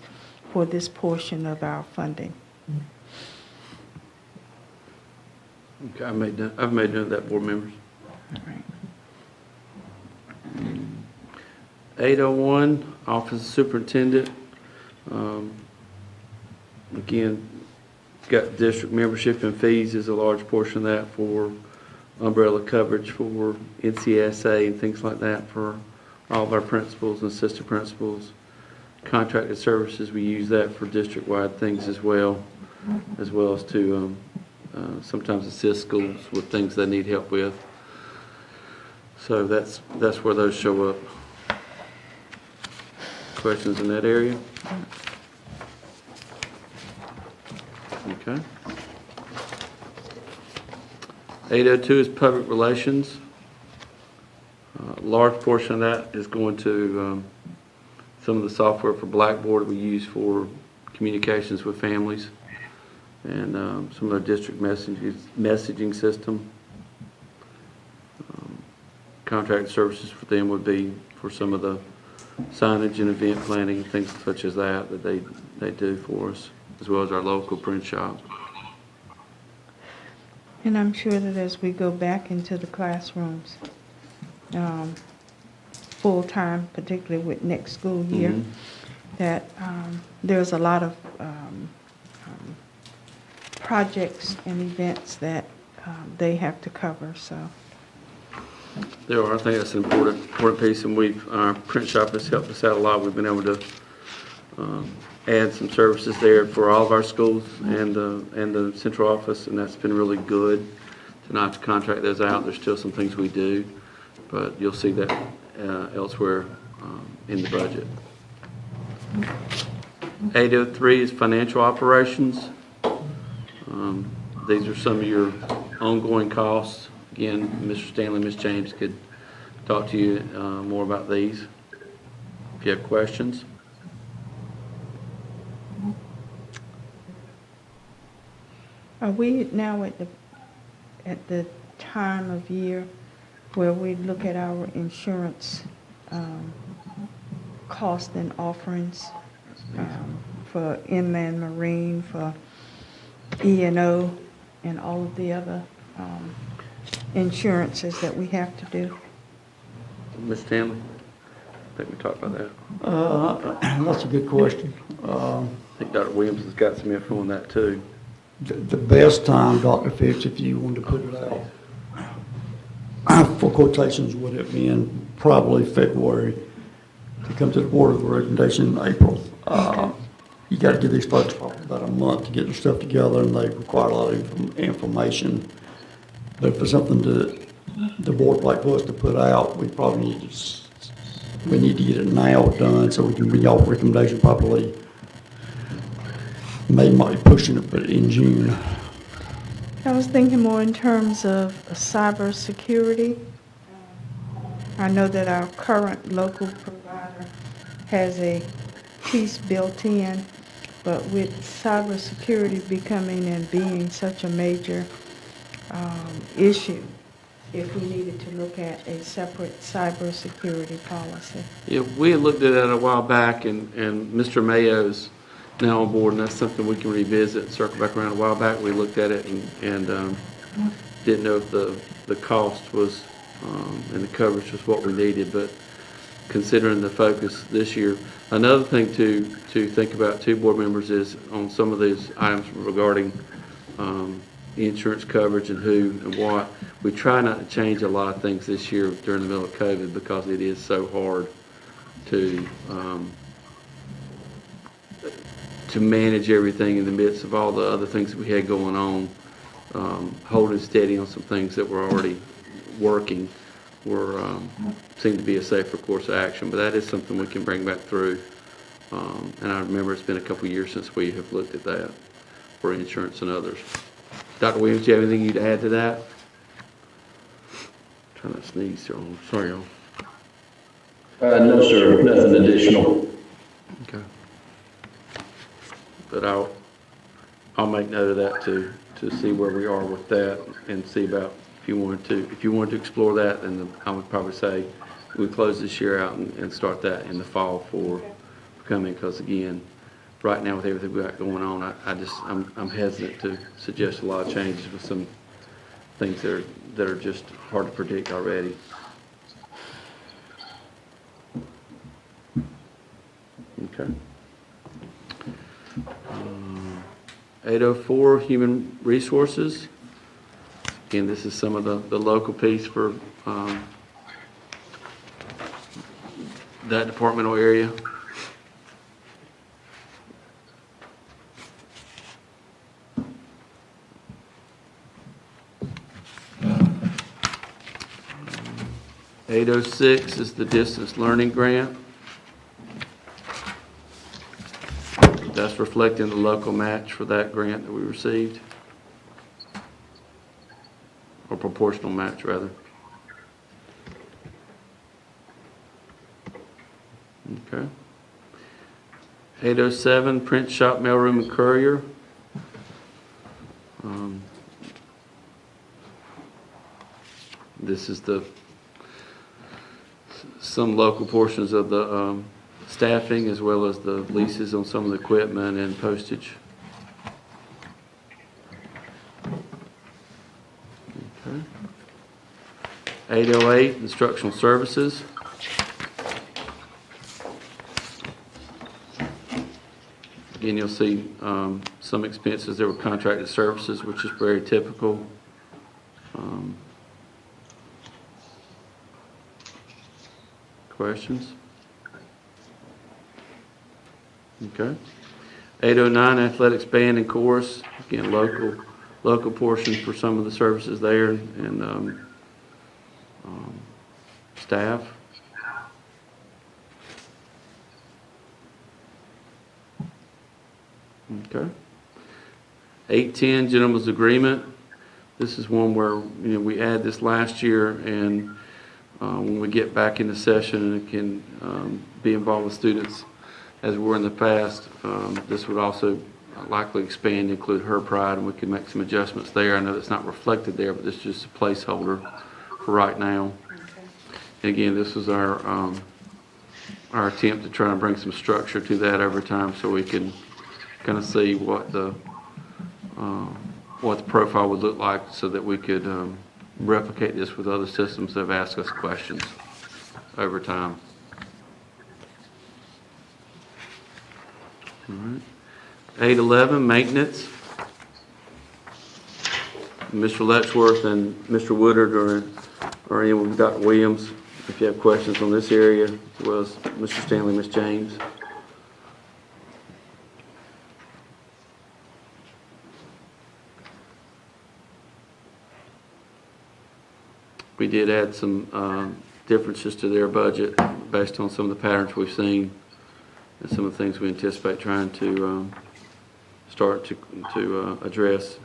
for this portion of our funding. Okay, I've made note of that, board members. All right. 801, Office of Superintendent. Again, got district membership and fees is a large portion of that for umbrella coverage for NCSA and things like that for all of our principals and assistant principals. Contracted services, we use that for district-wide things as well as to sometimes assist schools with things they need help with. So that's where those show up. Questions in that area? Okay. 802 is public relations. A large portion of that is going to some of the software for Blackboard we use for communications with families, and some of our district messaging system. Contract services for them would be for some of the signage and event planning, things such as that they do for us, as well as our local print shop. And I'm sure that as we go back into the classrooms, full-time, particularly with next school year, that there's a lot of projects and events that they have to cover, so. There are, I think that's an important piece, and our print shop has helped us out a lot. We've been able to add some services there for all of our schools and the central office, and that's been really good to not have to contract those out. There's still some things we do, but you'll see that elsewhere in the budget. 803 is financial operations. These are some of your ongoing costs. Again, Mr. Stanley, Ms. James could talk to you more about these if you have questions. Are we now at the time of year where we look at our insurance cost and offerings for inland marine, for E&O, and all of the other insurances that we have to do? Ms. Stanley, I think we talked about that. That's a good question. I think Dr. Williams has got some info on that too. The best time, Dr. Fitz, if you wanted to put it out for quotations, would have been probably February to come to the board with a recommendation in April. You got to give these folks probably about a month to get their stuff together, and they require a lot of information. But for something the board like us to put out, we probably need to get it now done so we can bring y'all recommendation probably. May might be pushing it, but in June. I was thinking more in terms of cybersecurity. I know that our current local provider has a piece built in, but with cybersecurity becoming and being such a major issue, if we needed to look at a separate cybersecurity policy. Yeah, we had looked at it a while back, and Mr. Mayo's now on board, and that's something we can revisit, circle back around. A while back, we looked at it, and didn't know if the cost was, and the coverage was what we needed, but considering the focus this year. Another thing to think about too, board members, is on some of these items regarding insurance coverage and who and what. We try not to change a lot of things this year during the middle of COVID because it is so hard to manage everything in the midst of all the other things that we had going on. Holding steady on some things that were already working seemed to be a safer course of action, but that is something we can bring back through. And I remember it's been a couple of years since we have looked at that for insurance and others. Dr. Williams, do you have anything you'd add to that? Trying to sneeze, y'all. Sorry, y'all. No, sir, nothing additional. Okay. But I'll make note of that to see where we are with that and see about if you wanted to explore that, then I would probably say we close this year out and start that in the fall for coming, because again, right now with everything we got going on, I'm hesitant to suggest a lot of changes with some things that are just hard to predict already. Okay. 804, Human Resources. Again, this is some of the local piece for that departmental area. $806 is the distance learning grant. That's reflecting the local match for that grant that we received, or proportional match rather. Okay. 807, print shop, mailroom, and courier. This is some local portions of the staffing as well as the leases on some of the equipment and postage. Okay. 808, Instructional Services. Again, you'll see some expenses that were contracted services, which is very typical. Questions? Okay. 809, athletics, band, and chorus. Again, local portion for some of the services there and staff. Okay. 810, gentleman's agreement. This is one where we had this last year, and when we get back into session and can be involved with students as we were in the past, this would also likely expand, include her pride, and we could make some adjustments there. I know that's not reflected there, but this is just a placeholder for right now. Okay. And again, this was our attempt to try and bring some structure to that over time, so we can kind of see what the profile would look like, so that we could replicate this with other systems that have asked us questions over time. All right. 811, maintenance. Mr. Letchworth and Mr. Woodard are in with Dr. Williams if you have questions on this area, as well as Mr. Stanley, Ms. James. We did add some differences to their budget based on some of the patterns we've seen and some of the things we anticipate trying to start to address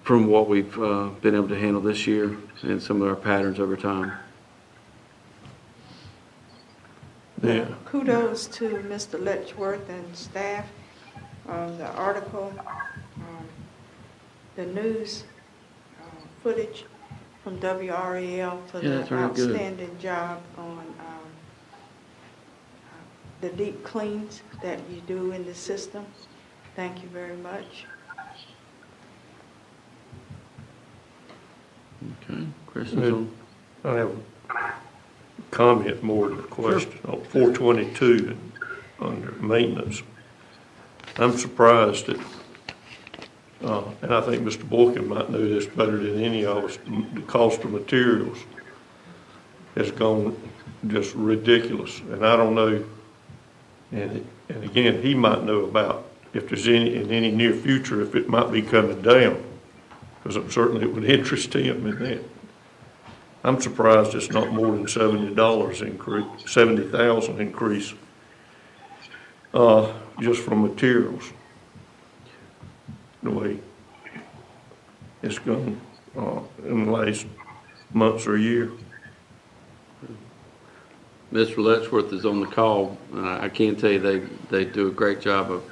from what we've been able to handle this year and some of our patterns over time. Yeah. Kudos to Mr. Letchworth and staff. The article, the news footage from WREL for the outstanding job on the deep cleans that you do in the system. Thank you very much. Okay, questions on? I have a comment more than a question. On 422, under maintenance, I'm surprised that, and I think Mr. Boykin might know this better than any of us, the cost of materials has gone just ridiculous. And I don't know, and again, he might know about if there's any, in any near future, if it might be coming down, because certainly it would interest him in that. I'm surprised it's not more than $70 increase, 70,000 increase, just from materials. The way it's gone, in the last months or year. Mr. Letchworth is on the call. I can tell you they do a great job of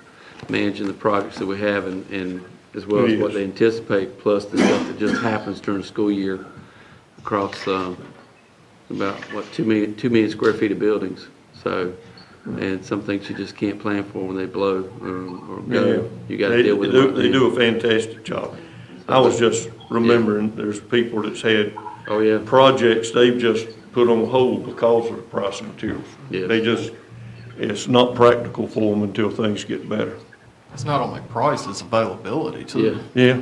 managing the projects that we have and as well as what they anticipate, plus the stuff that just happens during the school year across about, what, 2 million square feet of buildings. So, and some things you just can't plan for when they blow or go. Yeah. You got to deal with it. They do a fantastic job. I was just remembering, there's people that's had projects they've just put on hold because of the price of materials. Yeah. They just, it's not practical for them until things get better. It's not only price, it's availability too. Yeah.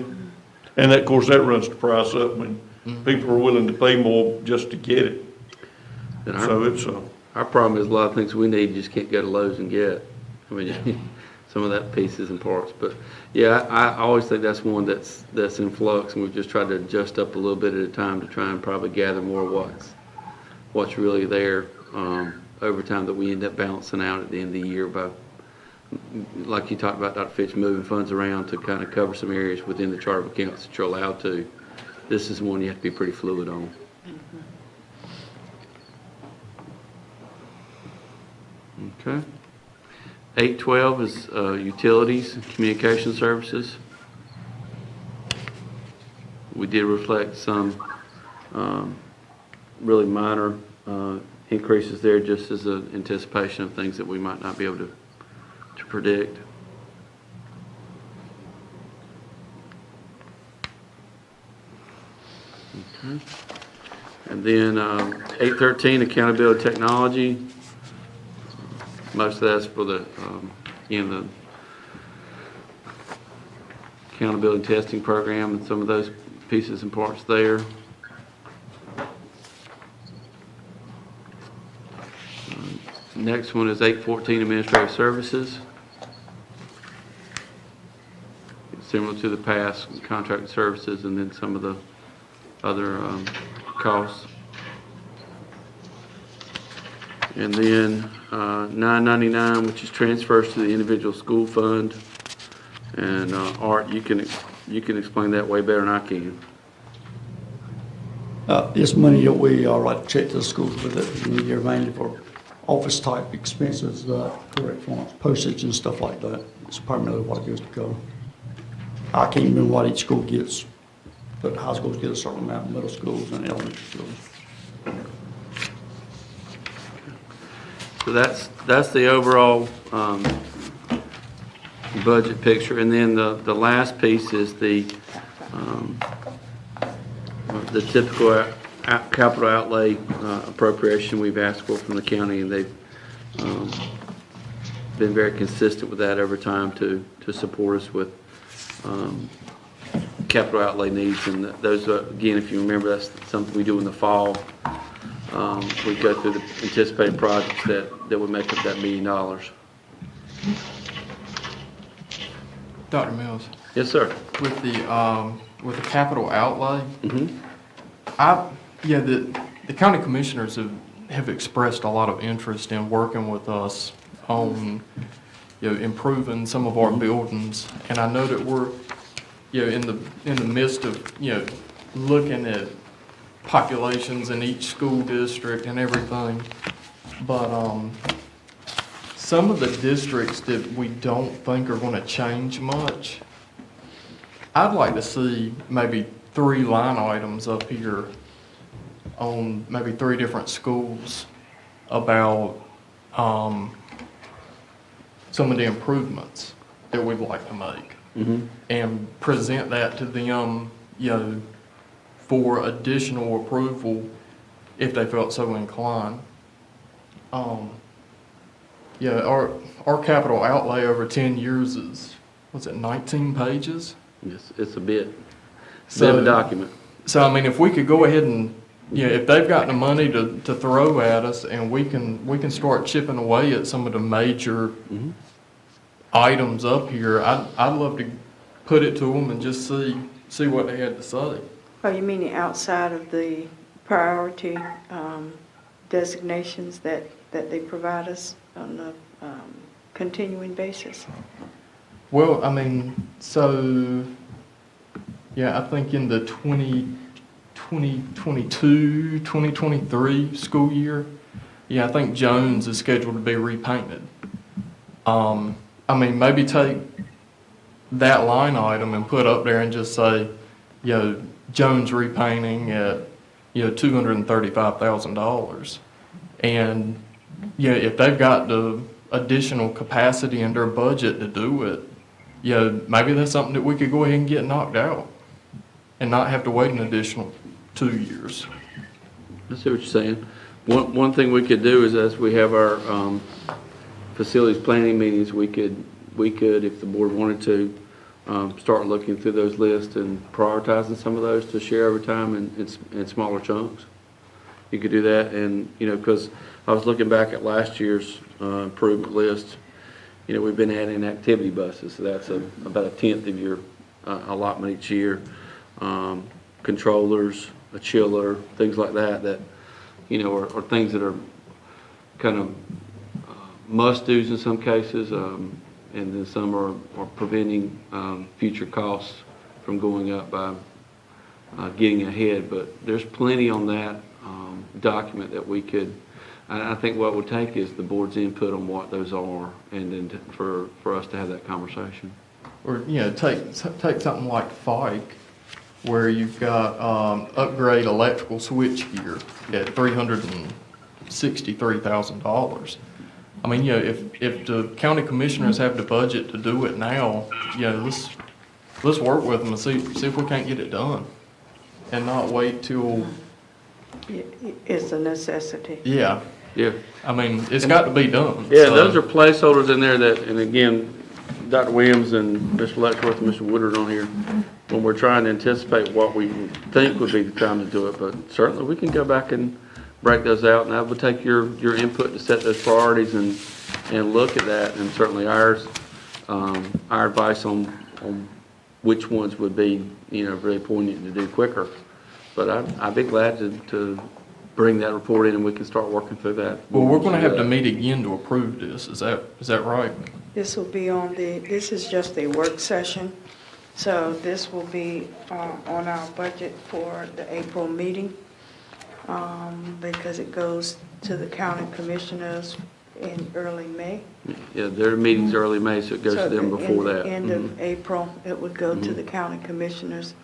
And of course, that runs the price up when people are willing to pay more just to get it. And So it's our problem is a lot of things we need you just can't go to Lowe's and get. I mean, some of that pieces and parts. But yeah, I always think that's one that's in flux, and we've just tried to adjust up a little bit at a time to try and probably gather more what's really there over time that we end up balancing out at the end of the year by, like you talked about, Dr. Fitch, moving funds around to kind of cover some areas within the chart of accounts that you're allowed to. This is one you have to be pretty fluid on. Okay. 812 is utilities, and communication services. We did reflect some really minor increases there, just as an anticipation of things that we might not be able to predict. Okay. And then 813, accountability technology. Most of that's for the, the accountability testing program and some of those pieces and parts there. Next one is 814, administrative services. Similar to the past, contract services and then some of the other costs. And then 999, which is transfers to the individual school fund. And Art, you can explain that way better than I can. It's money that we write check to the schools with it in the year, mainly for office type expenses, correct forms, postage and stuff like that. It's primarily what it goes to go. I can't remember what each school gets, but high schools get a certain amount, middle schools and elementary schools. So that's the overall budget picture, and then the last piece is the typical capital outlay appropriation we've asked for from the county, and they've been very consistent with that over time to support us with capital outlay needs. And those, again, if you remember, that's something we do in the fall. We go through the anticipated projects that would make up that $1 million. Dr. Mills, Yes, sir. with the capital outlay, Mm-hmm. the county commissioners have expressed a lot of interest in working with us on, improving some of our buildings. And I know that we're, in the midst of, looking at populations in each school district and everything. But some of the districts that we don't think are gonna change much, I'd like to see maybe 3 line items up here on maybe 3 different schools about some of the improvements that we'd like to make. Mm-hmm. And present that to them, for additional approval if they felt so inclined. Yeah, our capital outlay over 10 years is, was it 19 pages? It's a bit, So- bit of a document. So, I mean, if we could go ahead and, if they've got the money to throw at us, and we can start chipping away at some of the major items up here, I'd love to put it to them and just see what they had to say. Oh, you mean outside of the priority designations that they provide us on a continuing basis? Well, I mean, so, yeah, I think in the 2022, 2023 school year, yeah, I think Jones is scheduled to be repainted. I mean, maybe take that line item and put up there and just say, Jones repainting at, $235,000. And, if they've got the additional capacity in their budget to do it, maybe that's something that we could go ahead and get knocked out and not have to wait an additional 2 years. I see what you're saying. One thing we could do is, as we have our facilities planning meetings, we could, if the board wanted to, start looking through those lists and prioritizing some of those to share over time in smaller chunks. You could do that, and, because I was looking back at last year's improvement list, we've been adding activity buses, so that's about a tenth of your allotment each year. Controllers, a chiller, things like that, are things that are kind of must-dos in some cases, and then some are preventing future costs from going up by getting ahead. But there's plenty on that document that we could, I think what it would take is the board's input on what those are, and then for us to have that conversation. Or, take something like Fike, where you've got upgrade electrical switch gear at $363,000. I mean, if the county commissioners have the budget to do it now, let's work with them and see if we can't get it done, and not wait till. It's a necessity. Yeah. Yeah. I mean, it's got to be done. Yeah, so. those are placeholders in there that, and again, Dr. Williams and Mr. Letchworth and Mr. Woodard on here, when we're trying to anticipate what we think would be the time to do it, but certainly we can go back and break those out, and that would take your input to set those priorities and look at that, and certainly our advice on which ones would be, very poignant to do quicker. But I'd be glad to bring that report in, and we can start working through that. Well, we're going to have to meet again to approve this. Is that right? This will be this is just a work session, so this will be on our budget for the April meeting, because it goes to the county commissioners in early May. Yeah, their meeting's early May, so it goes to them before that. End of April, it would go to the county commissioners.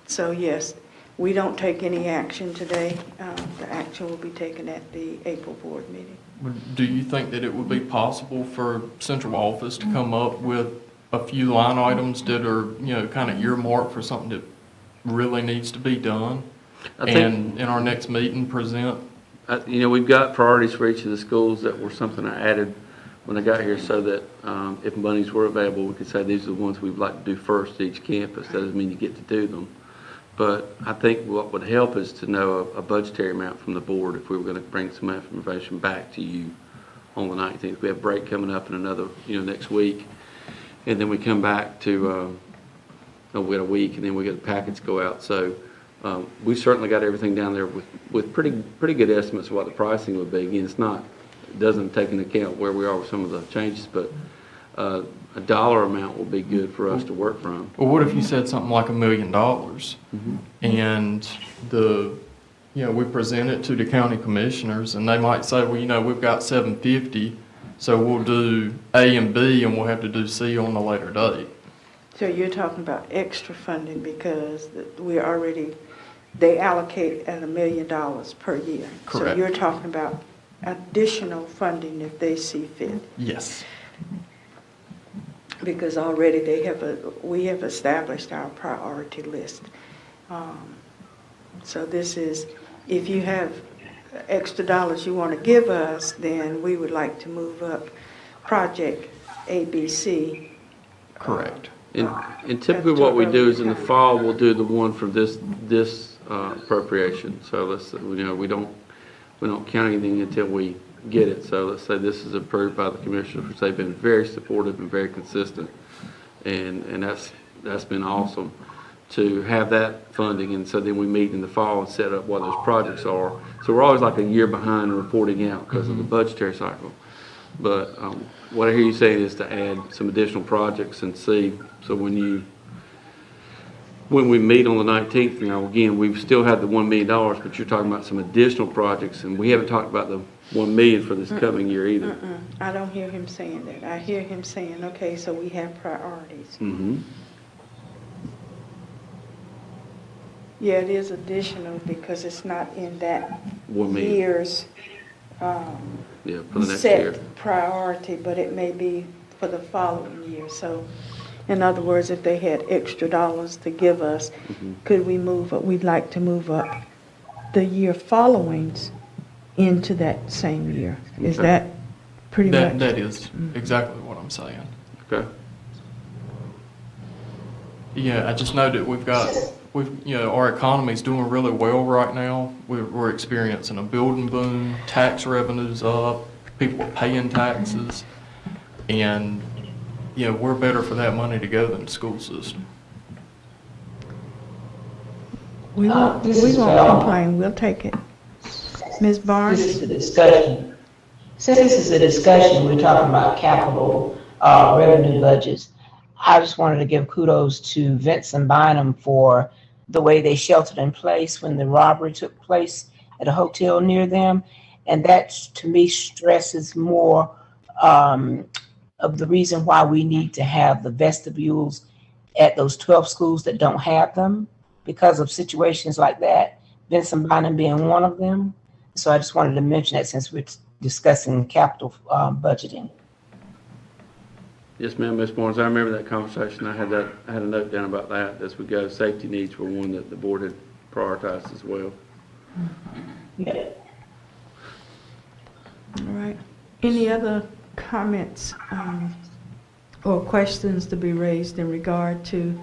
So yes, we don't take any action today. The action will be taken at the April board meeting. Do you think that it would be possible for central office to come up with a few line items that are, kind of earmarked for something that really needs to be done? And in our next meeting, present? We've got priorities for each of the schools that were something I added when I got here, so that if monies were available, we could say these are the ones we'd like to do first at each campus. That doesn't mean you get to do them. But I think what would help is to know a budgetary amount from the board if we were going to bring some information back to you on the 19th. We have a break coming up in another, next week. And then we come back to, we got a week, and then we got the packets go out. So we certainly got everything down there with pretty good estimates of what the pricing would be. Again, it doesn't take into account where we are with some of the changes, but a dollar amount will be good for us to work from. Well, what if you said something like $1 million, and we present it to the county commissioners, and they might say, well, we've got $750, so we'll do A and B, and we'll have to do C on a later date. So you're talking about extra funding because they allocate at $1 million per year. Correct. So you're talking about additional funding if they see fit. Yes. Because already we have established our priority list. So this is, if you have extra dollars you want to give us, then we would like to move up project ABC. Correct. And typically what we do is in the fall, we'll do the one for this appropriation. So let's, we don't count anything until we get it. So let's say this is approved by the commissioners, which they've been very supportive and very consistent. And that's been awesome to have that funding. And so then we meet in the fall and set up what those projects are. So we're always like a year behind reporting out because of the budgetary cycle. But what I hear you saying is to add some additional projects and see, so when we meet on the 19th, again, we've still had the $1 million, but you're talking about some additional projects, and we haven't talked about the $1 million for this coming year either. I don't hear him saying that. I hear him saying, okay, so we have priorities. Mm-hmm. Yeah, it is additional because it's not in that $1 million. year's Yeah, for the next year. set priority, but it may be for the following year. So, in other words, if they had extra dollars to give us, could we move up? We'd like to move up the year followings into that same year. Is Okay. that pretty much? That is exactly what I'm saying. Okay. Yeah, I just know that our economy's doing really well right now. We're experiencing a building boom, tax revenues up, people are paying taxes, and, we're better for that money to go than the school system. We won't This is Val. complain. We'll take it. Ms. Barnes? This is a discussion. Since this is a discussion, we're talking about capital revenue budgets. I just wanted to give kudos to Vincent Bynum for the way they sheltered in place when the robbery took place at a hotel near them. And that, to me, stresses more of the reason why we need to have the vestibules at those 12 schools that don't have them because of situations like that, Vincent Bynum being one of them. So I just wanted to mention that since we're discussing capital budgeting. Yes, ma'am, Ms. Barnes, I remember that conversation. I had a note down about that as we go. Safety needs were one that the board had prioritized as well. Yeah. All right. Any other comments or questions to be raised in regard to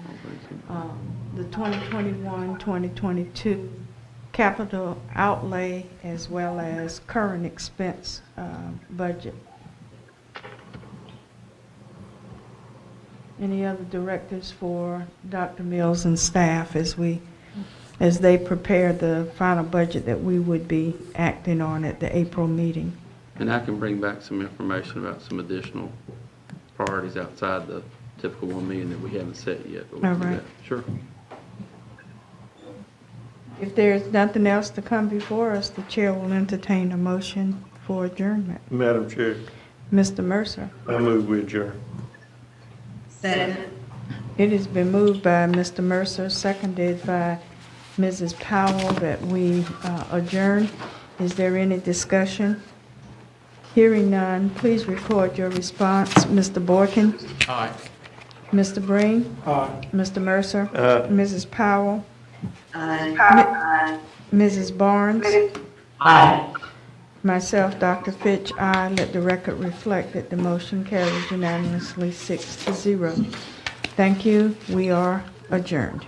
the 2021-2022 capital outlay as well as current expense budget? Any other directives for Dr. Mills and staff as they prepare the final budget that we would be acting on at the April meeting? And I can bring back some information about some additional priorities outside the typical $1 million that we haven't set yet. But we can do All right. that. Sure. If there's nothing else to come before us, the chair will entertain a motion for adjournment. Madam Chair, Mr. Mercer. I move we adjourn. Second. It has been moved by Mr. Mercer, seconded by Mrs. Powell, that we adjourn. Is there any discussion? Hearing none, please record your response. Mr. Boykin? Aye. Mr. Breen? Aye. Mr. Mercer? Aye. Mrs. Powell? Aye. Mrs. Barnes? Aye. Myself, Dr. Fitch, aye. Let the record reflect that the motion carries unanimously 6-0. Thank you. We are adjourned.